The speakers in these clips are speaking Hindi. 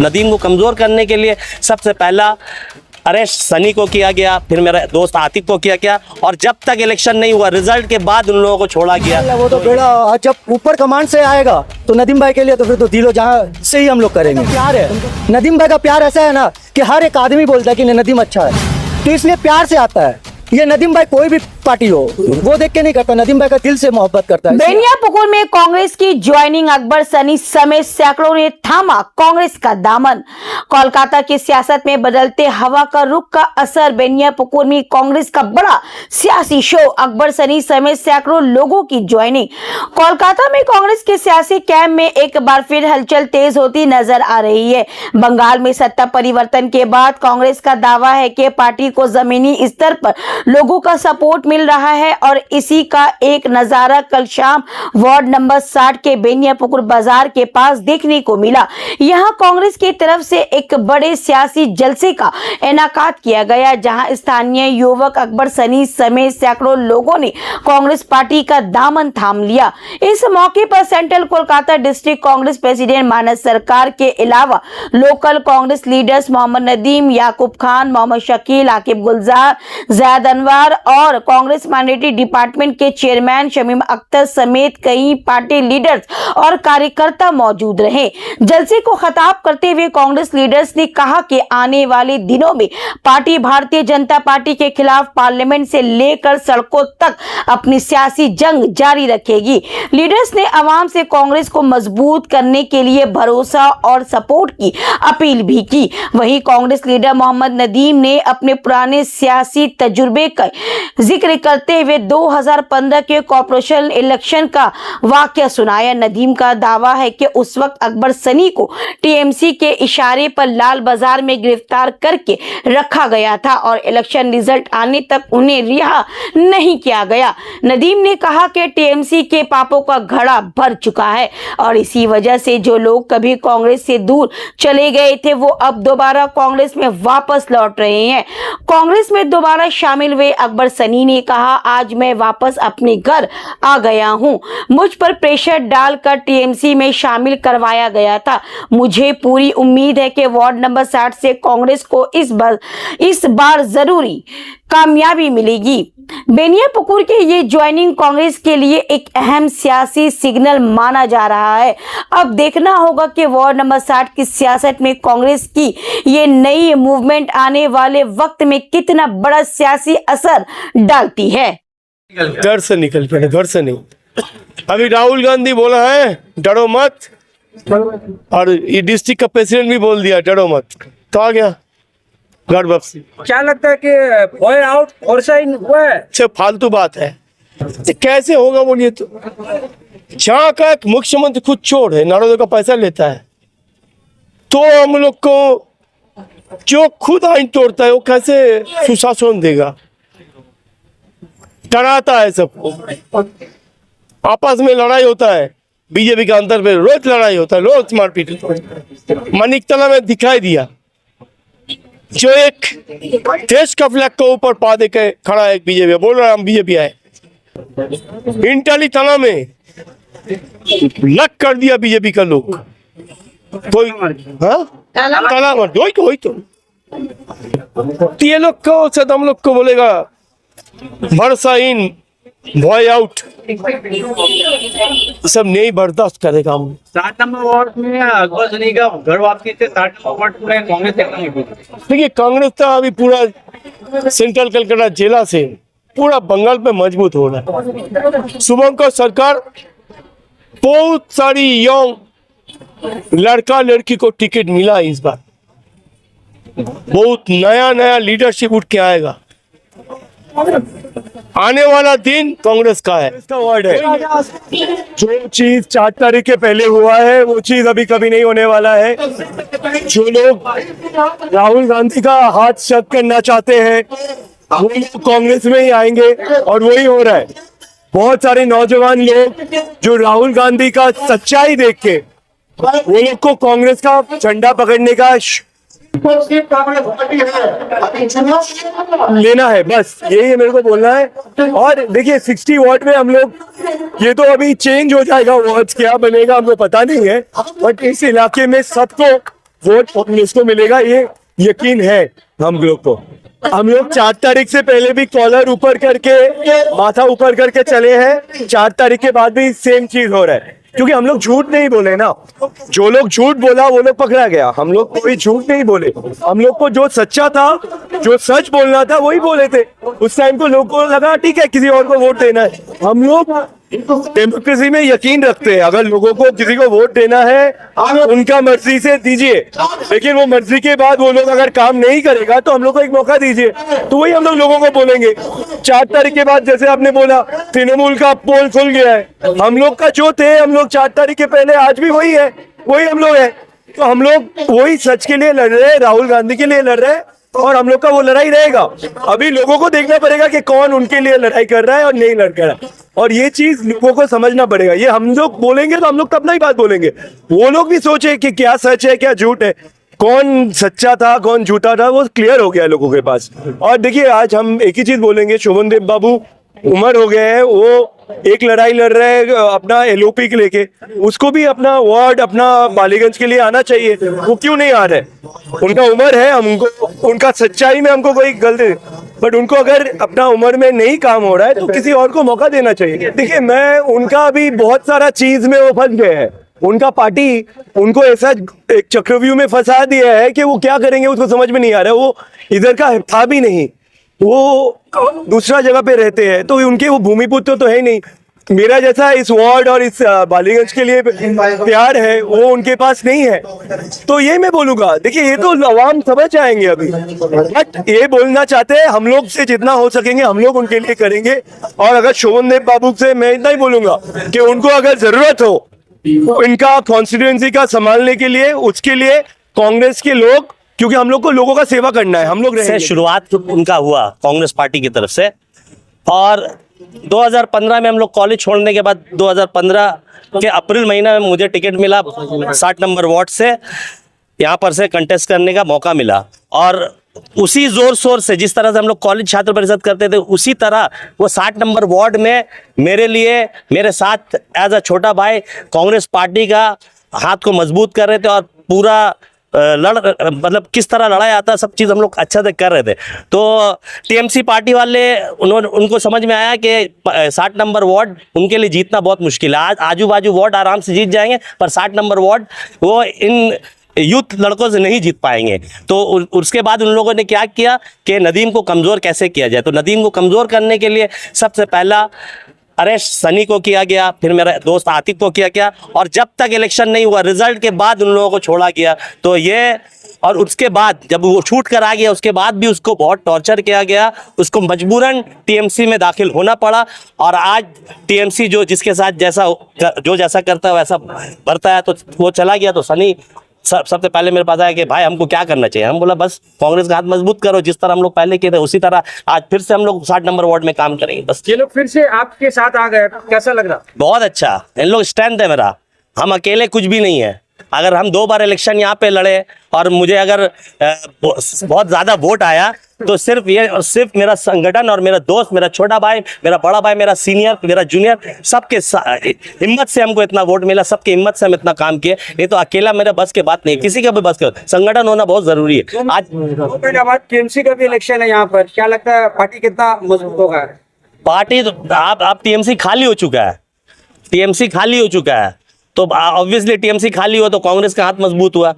नदीम को कमज़ोर करने के लिए सबसे पहला अरेस्ट सनी को किया गया, फिर मेरा दोस्त आतिक को किया गया, और जब तक इलेक्शन नहीं हुआ रिजल्ट के बाद उन लोगों को छोड़ा गया। वो तो बेड़ा जब ऊपर कमांड से आएगा तो नदीम भाई के लिए तो फिर तो दिलो जहाँ से ही हम लोग करेंगे। प्यार है, नदीम भाई का प्यार ऐसा है ना कि हर एक आदमी बोलता है कि नदीम अच्छा है, तो इसलिए प्यार से आता है। ये नदीम भाई कोई भी पार्टी हो वो देख के नहीं करता, नदीम भाई का दिल से मोहब्बत करता है। बेनियापुकुर में कांग्रेस की ज्वाइनिंग, अकबर सनी समेत सैकड़ों ने थामा कांग्रेस का दामन। कोलकाता की सियासत में बदलते हवा का रुख का असर। बेनियापुकुर में कांग्रेस का बड़ा सियासी शो, अकबर सनी समेत सैकड़ों लोगों की ज्वाइनिंग। कोलकाता में कांग्रेस के सियासी कैंप में एक बार फिर हलचल तेज होती नजर आ रही है। बंगाल में सत्ता परिवर्तन के बाद कांग्रेस का दावा है कि पार्टी को जमीनी स्तर पर लोगों का सपोर्ट मिल रहा है, और इसी का एक नजारा कल शाम वार्ड नंबर 60 के बेनियापुकुर बाजार के पास देखने को मिला। यहां कांग्रेस की तरफ से एक बड़े सियासी जलसे का इनेकाद किया गया, जहां स्थानीय युवक अकबर सनी समेत सैकड़ों लोगों ने कांग्रेस पार्टी का दामन थाम लिया। इस मौके पर central Kolkata district Congress president Manas Sarkar के अलावा लोकल कांग्रेस लीडर्स मोहम्मद नदीम, याकूब खान, मोहम्मद शकील, आकिब गुलजार, जैद अनवर और कांग्रेस माइनॉरिटी डिपार्टमेंट के चेयरमैन शमीम अख्तर समेत कई पार्टी लीडर्स और कार्यकर्ता मौजूद रहे। जलसे को खिताब करते हुए कांग्रेस लीडर्स ने कहा कि आने वाले दिनों में पार्टी भारतीय जनता पार्टी के खिलाफ पार्लियामेंट से लेकर सड़कों तक अपनी सियासी जंग जारी रखेगी। लीडर्स ने आवाम से कांग्रेस को मजबूत करने के लिए भरोसा और सपोर्ट की अपील भी की। वहीं कांग्रेस लीडर मोहम्मद नदीम ने अपने पुराने सियासी तजुर्बे का जिक्र करते हुए 2015 के कॉर्पोरेशन इलेक्शन का वाकया सुनाया। नदीम का दावा है कि उस वक्त अकबर सनी को टीएमसी के इशारे पर लाल बाजार में गिरफ्तार करके रखा गया था और इलेक्शन रिजल्ट आने तक उन्हें रिहा नहीं किया गया। नदीम ने कहा कि टीएमसी के पापों का घड़ा भर चुका है और इसी वजह से जो लोग कभी कांग्रेस से दूर चले गए थे वो अब दोबारा कांग्रेस में वापस लौट रहे हैं। कांग्रेस में दोबारा शामिल हुए अकबर सनी ने कहा, आज मैं वापस अपने घर आ गया हूं। मुझ पर प्रेशर डालकर टीएमसी में शामिल करवाया गया था। मुझे पूरी उम्मीद है कि वार्ड नंबर 60 से कांग्रेस को इस बार जरूरी कामयाबी मिलेगी। बेनियापुकुर के ये ज्वाइनिंग कांग्रेस के लिए एक अहम सियासी सिग्नल माना जा रहा है। अब देखना होगा कि वार्ड नंबर 60 की सियासत में कांग्रेस की ये नई मूवमेंट आने वाले वक्त में कितना बड़ा सियासी असर डालती है। घर से निकल पड़े, घर से नहीं। अभी राहुल गांधी बोला है डरो मत, और ये डिस्ट्रिक्ट का प्रेसिडेंट भी बोल दिया डरो मत, तो आ गया घर वापसी। क्या लगता है कि बॉय आउट और साइन हुआ है? अच्छा फालतू बात है, तो कैसे होगा बोलिए? तो जहाँ का एक मुख्यमंत्री खुद चोर है, नारों का पैसा लेता है, तो हम लोग को जो खुद आइन तोड़ता है वो कैसे सुशासन देगा? डराता है सबको, आपस में लड़ाई होता है, बीजेपी के अंदर में रोज लड़ाई होता है, रोज मारपीट होता है। मनिकतला में दिखाई दिया, जो एक देश का फ्लैग को ऊपर पा दे के खड़ा है, बीजेपी बोल रहा है हम बीजेपी आए। इंटाली थाना में लक कर दिया बीजेपी का लोग, कोई तो ये लोग को शायद हम लोग को बोलेगा भरोसा इन बॉय आउट, सब नहीं बर्दाश्त करेगा हम। 60 नंबर वार्ड में अकबर सनी का घर वापसी से 60 नंबर वार्ड पूरा कांग्रेस देखिए, कांग्रेस तो अभी पूरा सेंट्रल कलकत्ता जिला से पूरा बंगाल पे मजबूत हो रहा है। शुभंकर सरकार बहुत सारी यंग लड़का लड़की को टिकट मिला इस बार, बहुत नया नया लीडरशिप उठ के आएगा। आने वाला दिन कांग्रेस का है, इसका वार्ड है। जो चीज 4 तारीख के पहले हुआ है वो चीज अभी कभी नहीं होने वाला है। जो लोग राहुल गांधी का हाथ शक करना चाहते हैं वो लोग कांग्रेस में ही आएंगे और वही हो रहा है। बहुत सारे नौजवान लोग जो राहुल गांधी का सच्चाई देख के वो लोग को कांग्रेस का झंडा पकड़ने का लेना है, बस यही मेरे को बोलना है। और देखिए 60 वार्ड में हम लोग, ये तो अभी चेंज हो जाएगा, वार्ड क्या बनेगा हमको पता नहीं है, बट इस इलाके में सबको वोट कांग्रेस को मिलेगा, ये यकीन है हम लोग को। हम लोग 4 तारीख से पहले भी कॉलर ऊपर करके, माथा ऊपर करके चले हैं, 4 तारीख के बाद भी सेम चीज हो रहा है, क्योंकि हम लोग झूठ नहीं बोले ना। जो लोग झूठ बोला वो लोग पकड़ा गया, हम लोग कोई झूठ नहीं बोले। हम लोग को जो सच्चा था, जो सच बोलना था वही बोले थे। उस टाइम को लोगों को लगा ठीक है किसी और को वोट देना है। हम लोग डेमोक्रेसी में यकीन रखते हैं, अगर लोगों को किसी को वोट देना है उनका मर्जी से दीजिए, लेकिन वो मर्जी के बाद वो लोग अगर काम नहीं करेगा तो हम लोग को एक मौका दीजिए। तो वही हम लोग लोगों को बोलेंगे। 4 तारीख के बाद जैसे आपने बोला तृणमूल का पोल खुल गया है, हम लोग का जो थे हम लोग 4 तारीख के पहले आज भी वही है, वही हम लोग हैं। तो हम लोग वही सच के लिए लड़ रहे हैं, राहुल गांधी के लिए लड़ रहे हैं, और हम लोग का वो लड़ाई रहेगा। अभी लोगों को देखना पड़ेगा कि कौन उनके लिए लड़ाई कर रहा है और नहीं लड़ रहा है, और ये चीज लोगों को समझना पड़ेगा। ये हम लोग बोलेंगे तो हम लोग अपना ही बात बोलेंगे, वो लोग भी सोचे कि क्या सच है क्या झूठ है, कौन सच्चा था कौन झूठा था, वो क्लियर हो गया लोगों के पास। और देखिए आज हम एक ही चीज बोलेंगे, शोभन देव बाबू उम्र हो गए हैं, वो एक लड़ाई लड़ रहे हैं अपना एलओपी के लेके, उसको भी अपना वार्ड अपना बालीगंज के लिए आना चाहिए, वो क्यों नहीं आ रहे? उनका उम्र है, हमको उनका सच्चाई में हमको कोई गलती, बट उनको अगर अपना उम्र में नहीं काम हो रहा है तो किसी और को मौका देना चाहिए। देखिए मैं उनका अभी बहुत सारा चीज में वो फंस गए हैं, उनका पार्टी उनको ऐसा एक चक्रव्यूह में फंसा दिया है कि वो क्या करेंगे उसको समझ में नहीं आ रहा है। वो इधर का था भी नहीं, वो दूसरा जगह पे रहते हैं, तो उनके वो भूमिपुत्र तो है ही नहीं। मेरा जैसा इस वार्ड और इस बालीगंज के लिए प्यार है वो उनके पास नहीं है। तो ये मैं बोलूंगा, देखिए ये तो अवाम समझ जाएंगे अभी, बट ये बोलना चाहते हैं हम लोग से जितना हो सकेंगे हम लोग उनके लिए करेंगे। और अगर शोभन देव बाबू से मैं इतना ही बोलूंगा कि उनको अगर जरूरत हो इनका कॉन्स्टिट्यूएंसी का संभालने के लिए, उसके लिए कांग्रेस के लोग, क्योंकि हम लोग को लोगों का सेवा करना है, हम लोग से शुरुआत उनका हुआ कांग्रेस पार्टी की तरफ से। और 2015 में हम लोग कॉलेज छोड़ने के बाद 2015 के अप्रैल महीना में मुझे टिकट मिला 60 नंबर वार्ड से, यहाँ पर से कंटेस्ट करने का मौका मिला। और उसी जोर शोर से जिस तरह से हम लोग कॉलेज छात्र परिषद करते थे उसी तरह वो 60 नंबर वार्ड में मेरे लिए, मेरे साथ एज अ छोटा भाई कांग्रेस पार्टी का हाथ को मजबूत कर रहे थे, और पूरा मतलब किस तरह लड़ाई आता सब चीज़ हम लोग अच्छा से कर रहे थे। तो टीएमसी पार्टी वाले उनको समझ में आया कि 60 नंबर वार्ड उनके लिए जीतना बहुत मुश्किल है। आज आजू बाजू वार्ड आराम से जीत जाएंगे, पर 60 नंबर वार्ड वो इन यूथ लड़कों से नहीं जीत पाएंगे। तो उसके बाद उन लोगों ने क्या किया कि नदीम को कमज़ोर कैसे किया जाए। तो नदीम को कमज़ोर करने के लिए सबसे पहला अरेस्ट सनी को किया गया, फिर मेरा दोस्त आतिक को किया गया, और जब तक इलेक्शन नहीं हुआ रिजल्ट के बाद उन लोगों को छोड़ा गया। तो ये, और उसके बाद जब वो छूट कर आ गया उसके बाद भी उसको बहुत टॉर्चर किया गया, उसको मजबूरन टीएमसी में दाखिल होना पड़ा। और आज टीएमसी जो जिसके साथ जैसा करता है वैसा भरता है, तो वो चला गया। तो सनी सबसे पहले मेरे पास आया कि भाई हमको क्या करना चाहिए। हम बोला बस कांग्रेस का हाथ मजबूत करो, जिस तरह हम लोग पहले किए थे उसी तरह आज फिर से हम लोग 60 नंबर वार्ड में काम करेंगे। बस ये लोग फिर से आपके साथ आ गए, कैसा लग रहा? बहुत अच्छा, इन लोग स्ट्रेंथ है मेरा, हम अकेले कुछ भी नहीं है। अगर हम 2 बार इलेक्शन यहाँ पे लड़े और मुझे अगर बहुत ज़्यादा वोट आया तो सिर्फ मेरा संगठन और मेरा दोस्त, मेरा छोटा भाई, मेरा बड़ा भाई, मेरा सीनियर, मेरा जूनियर, सबके हिम्मत से हमको इतना वोट मिला, सबके हिम्मत से हम इतना काम किए। नहीं तो अकेला मेरे बस के बात नहीं, किसी का भी बस के, संगठन होना बहुत जरूरी है। आज टीएमसी का भी इलेक्शन है यहाँ पर, क्या लगता है पार्टी कितना मजबूत होगा? पार्टी तो आप टीएमसी खाली हो चुका है, टीएमसी खाली हो चुका है, तो ऑब्वियसली टीएमसी खाली हो तो कांग्रेस का हाथ मजबूत हुआ।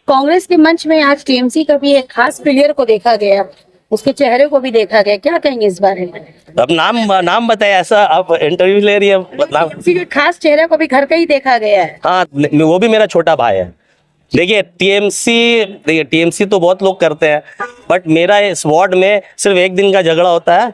कांग्रेस के मंच में आज टीएमसी का भी एक खास प्लेयर को देखा गया, उसके चेहरे को भी देखा गया, क्या कहेंगे इस बारे में? अब नाम बताए, ऐसा आप इंटरव्यू ले रही है। टीएमसी के खास चेहरे को भी घर का ही देखा गया है। हाँ, वो भी मेरा छोटा भाई है। देखिए टीएमसी तो बहुत लोग करते हैं, बट मेरा इस वार्ड में सिर्फ एक दिन का झगड़ा होता है,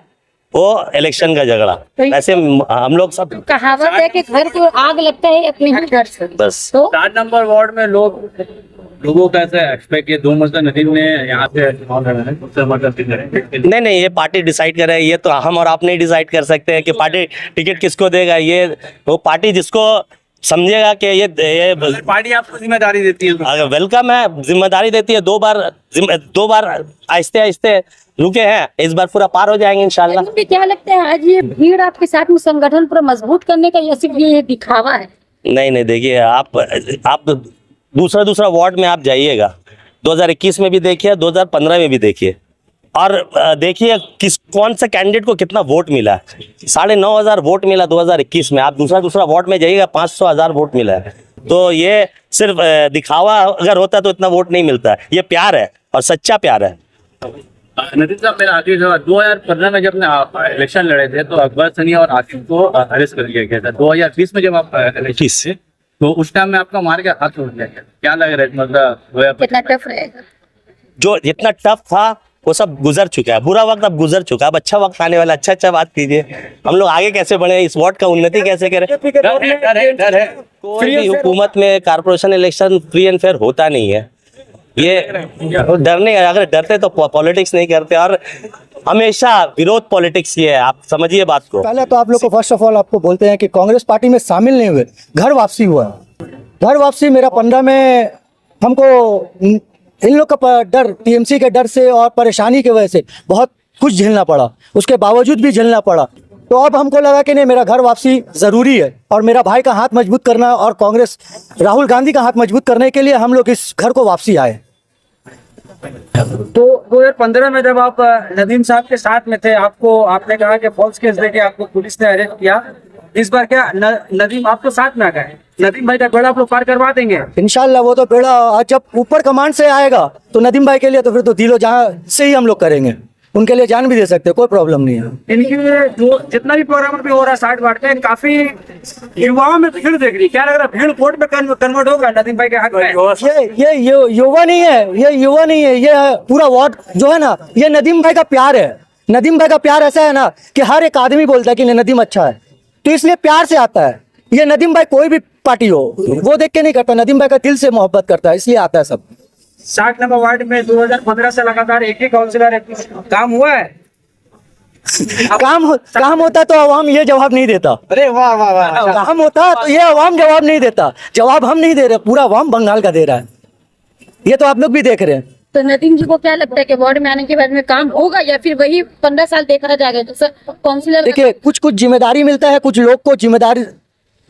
वो इलेक्शन का झगड़ा। वैसे हम लोग सब, कहावत है कि घर को आग लगता है अपने ही घर से। बस तो 60 नंबर वार्ड में लोगों का ऐसा एक्सपेक्ट किया 2 मसला नदीम ने यहाँ से नहीं, ये पार्टी डिसाइड करे, ये तो हम और आप नहीं डिसाइड कर सकते हैं कि पार्टी टिकट किसको देगा। ये वो पार्टी जिसको समझेगा कि ये पार्टी आपको जिम्मेदारी देती है, अगर वेलकम है, जिम्मेदारी देती है। 2 बार आहिस्ते आहिस्ते रुके हैं, इस बार पूरा पार हो जाएंगे इंशाल्लाह। मुझे क्या लगता है आज ये भीड़ आपके साथ में संगठन पूरा मजबूत करने का या सिर्फ ये दिखावा है? नहीं, देखिए आप दूसरा दूसरा वार्ड में आप जाइएगा, 2021 में भी देखिए, 2015 में भी देखिए, और देखिए कौन सा कैंडिडेट को कितना वोट मिला है। 9,500 वोट मिला 2021 में। आप दूसरा दूसरा वार्ड में जाइएगा, 500,000 वोट मिला है। तो ये सिर्फ दिखावा अगर होता तो इतना वोट नहीं मिलता। ये प्यार है और सच्चा प्यार है। नदीम साहब, मेरा आखिरी सवाल, 2015 में जब इलेक्शन लड़े थे तो अकबर सनी और आसिफ को अरेस्ट कर लिया गया था। 2020 में जब आप इलेक्शन थे तो उस टाइम में आपका मार के हाथ तोड़ दिया गया, क्या लग रहा है मतलब कितना टफ रहेगा? जो जितना टफ था वो सब गुजर चुका है। बुरा वक्त अब गुजर चुका है, अब अच्छा वक्त आने वाला। अच्छा बात कीजिए, हम लोग आगे कैसे बढ़े, इस वार्ड का उन्नति कैसे करें। डर है कोई भी हुकूमत में corporation election free and fair होता नहीं है। ये डरने, अगर डरते तो पॉलिटिक्स नहीं करते। और हमेशा विरोध पॉलिटिक्स ही है, आप समझिए बात को। पहले तो आप लोग को फर्स्ट ऑफ ऑल आपको बोलते हैं कि कांग्रेस पार्टी में शामिल नहीं हुए, घर वापसी हुआ है। घर वापसी मेरा 15 में हमको इन लोग का डर, टीएमसी के डर से और परेशानी की वजह से बहुत कुछ झेलना पड़ा, उसके बावजूद भी झेलना पड़ा। तो अब हमको लगा कि नहीं, मेरा घर वापसी ज़रूरी है और मेरा भाई का हाथ मजबूत करना और कांग्रेस राहुल गांधी का हाथ मजबूत करने के लिए हम लोग इस घर को वापसी आए। तो 2015 में जब आप नदीम साहब के साथ में थे, आपने कहा कि फॉल्स केस देके आपको पुलिस ने अरेस्ट किया। इस बार क्या नदीम आपको साथ में आ गए? नदीम भाई का बेड़ा आप लोग पार करवा देंगे इंशाल्लाह। वो तो बेड़ा आज जब ऊपर कमांड से आएगा तो नदीम भाई के लिए तो फिर तो दिलो जहां से ही हम लोग करेंगे, उनके लिए जान भी दे सकते हैं, कोई प्रॉब्लम नहीं है। इनकी जो जितना भी प्रोग्राम भी हो रहा है 60 वार्ड में, काफी युवाओं में भीड़ देख रही, क्या लग रहा है भीड़ वोट में कन्वर्ट होगा नदीम भाई के हक में? ये युवा नहीं है, ये युवा नहीं है, ये पूरा वार्ड जो है ना, ये नदीम भाई का प्यार है। नदीम भाई का प्यार ऐसा है ना कि हर एक आदमी बोलता है कि नदीम अच्छा है, तो इसलिए प्यार से आता है। ये नदीम भाई कोई भी पार्टी हो वो देख के नहीं करता, नदीम भाई का दिल से मोहब्बत करता है, इसलिए आता है सब। 60 नंबर वार्ड में 2015 से लगातार एक ही काउंसिलर है, काम हुआ है? काम होता तो अवाम ये जवाब नहीं देता। अरे वाह वाह वाह। काम होता तो ये अवाम जवाब नहीं देता। जवाब हम नहीं दे रहे, पूरा अवाम बंगाल का दे रहा है। ये तो आप लोग भी देख रहे हैं। तो नदीम जी को क्या लगता है कि वार्ड में आने के बाद में काम होगा या फिर वही 15 साल देखा जाएगा? तो सर काउंसिलर देखिए, कुछ जिम्मेदारी मिलता है, कुछ लोग को जिम्मेदारी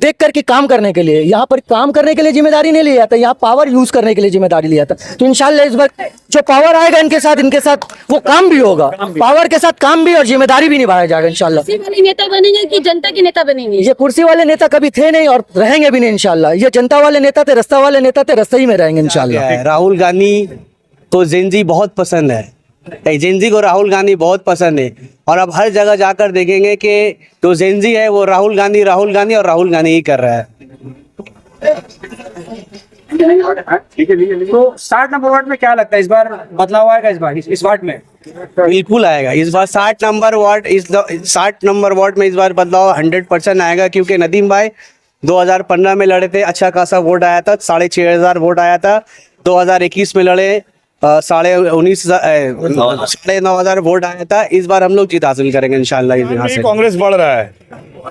देख करके काम करने के लिए। यहाँ पर काम करने के लिए जिम्मेदारी नहीं लिया था, यहाँ पावर यूज करने के लिए जिम्मेदारी लिया था। तो इंशाल्लाह इस बार जो पावर आएगा इनके साथ वो काम भी होगा, पावर के साथ काम भी और जिम्मेदारी भी निभाया जाएगा इंशाल्लाह। कुर्सी वाले नेता बनेंगे कि जनता के नेता बनेंगे? ये कुर्सी वाले नेता कभी थे नहीं और रहेंगे भी नहीं इंशाल्लाह। ये जनता वाले नेता थे, रास्ता वाले नेता थे, रास्ते ही में रहेंगे इंशाल्लाह। राहुल गांधी को जेनजी बहुत पसंद है, जेनजी को राहुल गांधी बहुत पसंद है। और अब हर जगह जाकर देखेंगे कि जो जेनजी है वो राहुल गांधी और राहुल गांधी ही कर रहा है। तो 60 नंबर वार्ड में क्या लगता है इस बार बदलाव आएगा? इस वार्ड में बिल्कुल आएगा इस बार 60 नंबर वार्ड में इस बार बदलाव 100% आएगा, क्योंकि नदीम भाई 2015 में लड़े थे, अच्छा खासा वोट आया था, 6,500 वोट आया था। 2021 में लड़े 9,500 वोट आया था। इस बार हम लोग जीत हासिल करेंगे इंशाल्लाह। यहाँ से कांग्रेस बढ़ रहा है,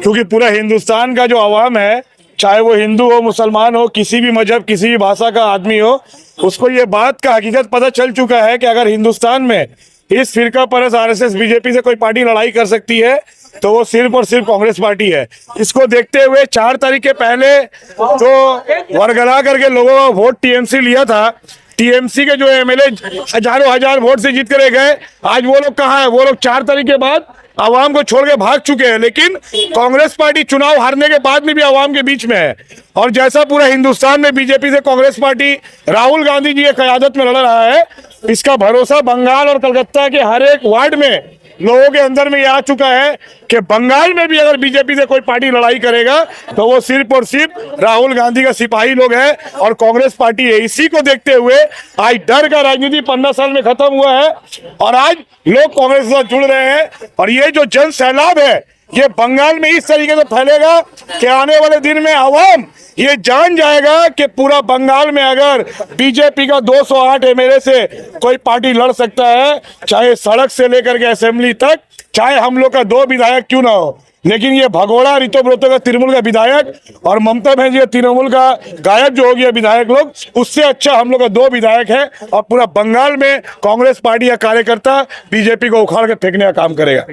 क्योंकि पूरा हिंदुस्तान का जो आवाम है, चाहे वो हिंदू हो, मुसलमान हो, किसी भी मजहब, किसी भी भाषा का आदमी हो, उसको ये बात का हकीकत पता चल चुका है कि अगर हिंदुस्तान में इस फिरका परस्त RSS बीजेपी से कोई पार्टी लड़ाई कर सकती है तो वो सिर्फ और सिर्फ कांग्रेस पार्टी है। इसको देखते हुए 4 तारीख के पहले जो वरगला करके लोगों का वोट टीएमसी लिया था, टीएमसी के जो एमएलए हजारों हजार वोट से जीत कर गए, आज वो लोग कहाँ है? वो लोग 4 तारीख के बाद आवाम को छोड़ के भाग चुके हैं। लेकिन कांग्रेस पार्टी चुनाव हारने के बाद में भी आवाम के बीच में है। और जैसा पूरा हिंदुस्तान में बीजेपी से कांग्रेस पार्टी राहुल गांधी जी की क़यादत में लड़ रहा है, इसका भरोसा बंगाल और कलकत्ता के हर एक वार्ड में लोगों के अंदर में ये आ चुका है कि बंगाल में भी अगर बीजेपी से कोई पार्टी लड़ाई करेगा तो वो सिर्फ और सिर्फ राहुल गांधी का सिपाही लोग हैं और कांग्रेस पार्टी है। इसी को देखते हुए आज डर का राजनीति 15 साल में खत्म हुआ है और आज लोग कांग्रेस के साथ जुड़ रहे हैं। और ये जो जन सैलाब है ये बंगाल में इस तरीके से फैलेगा कि आने वाले दिन में आवाम ये जान जाएगा कि पूरा बंगाल में अगर बीजेपी का 208 एमएलए से कोई पार्टी लड़ सकता है, चाहे सड़क से लेकर के असेंबली तक, चाहे हम लोग का 2 विधायक क्यों ना हो, लेकिन ये भगोड़ा रितोब्रतो का तृणमूल का विधायक और ममता बनर्जी तृणमूल का गायब जो हो गया विधायक लोग, उससे अच्छा हम लोग का 2 विधायक है। और पूरा बंगाल में कांग्रेस पार्टी या कार्यकर्ता बीजेपी को उखाड़ के फेंकने का काम करेगा।